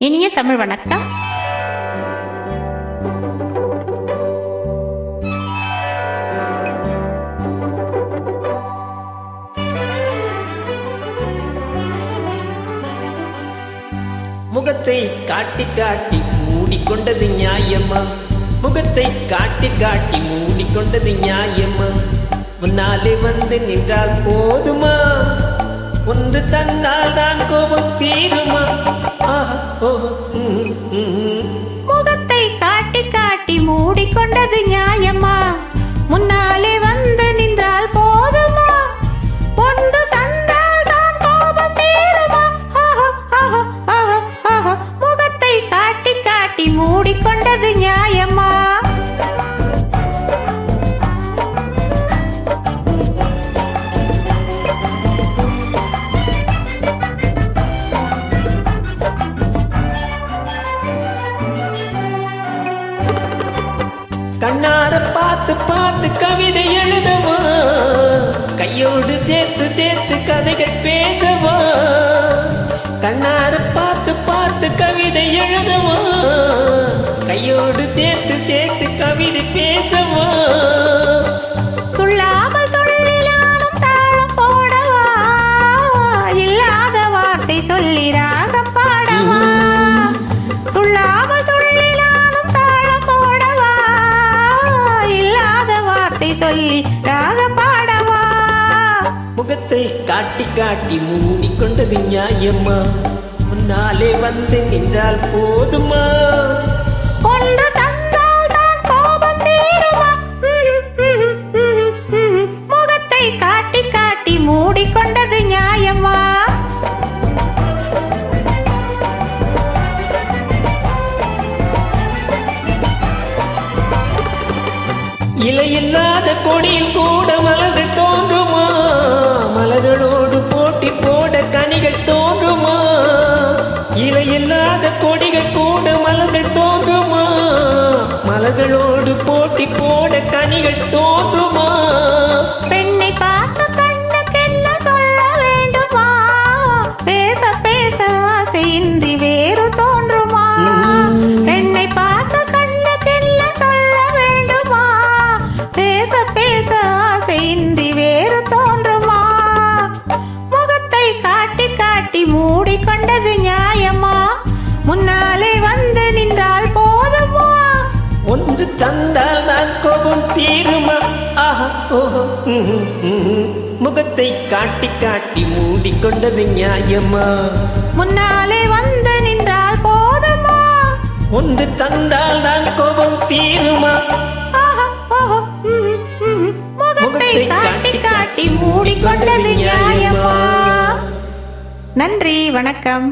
இனிய தமிழ் வணக்கம். முகத்தை காட்டி காட்டி மூடிக்கொண்டது நியாயமா? முகத்தை காட்டி காட்டி மூடிக்கொண்டது நியாயமா? முன்னாலே வந்து நின்றால் போதுமா? ஒன்று தந்தால் தான் கோபம் தீருமா? முகத்தை காட்டி காட்டி மூடிக்கொண்டது நியாயமா? முன்னாலே வந்து நின்றால் போதுமா? ஒன்று தந்தால் தான் கோபம் தீருமா? முகத்தை காட்டி காட்டி மூடிக்கொண்டது நியாயமா? கண்ணார பார்த்து பார்த்து கவிதை எழுதவா? கையோடு சேர்த்து சேர்த்து கதைகள் பேசவா? கண்ணார பார்த்து பார்த்து கவிதை எழுதவா? கையோடு சேர்த்து சேர்த்து கவிதை பேசவா? துள்ளாமல் துள்ளினாலும் தாளம் போடவா? இல்லாத வார்த்தை சொல்லி ராகம் பாடவா? துள்ளாமல் துள்ளினாலும் தாளம் போடவா? இல்லாத வார்த்தை சொல்லி ராகம் பாடவா? முகத்தை காட்டி காட்டி மூடிக்கொண்டது நியாயமா? முன்னாலே வந்து நின்றால் போதுமா? ஒன்று தந்தால் தான் கோபம் தீருமா? முகத்தை காட்டி காட்டி மூடிக்கொண்டது நியாயமா? இலையில்லாத கொடியில் கூட மலர்கள் தோன்றுமா? மலர்களோடு போட்டி போட கனிகள் தோன்றுமா? இலையில்லாத கொடிகள் கூட மலர்கள் தோன்றுமா? மலர்களோடு போட்டி போட கனிகள் தோன்றுமா? பெண்ணை பார்த்து கண்ணுக்கென்ன சொல்ல வேண்டுமா? பேச பேச ஆசையின்றி வேறு தோன்றுமா? பெண்ணை பார்த்து கண்ணுக்கென்ன சொல்ல வேண்டுமா? பேச பேச ஆசையின்றி வேறு தோன்றுமா? முகத்தை காட்டி காட்டி மூடிக்கொண்டது நியாயமா? முன்னாலே வந்து நின்றால் போதுமா? ஒன்று தந்தால் நான் கோபம் தீருமா? முகத்தை காட்டி காட்டி மூடிக்கொண்டது நியாயமா? முன்னாலே வந்து நின்றால் போதுமா? ஒன்று தந்தால் தான் கோபம் தீருமா? முகத்தை காட்டி காட்டி மூடிக்கொண்டது நியாயமா? நன்றி, வணக்கம்.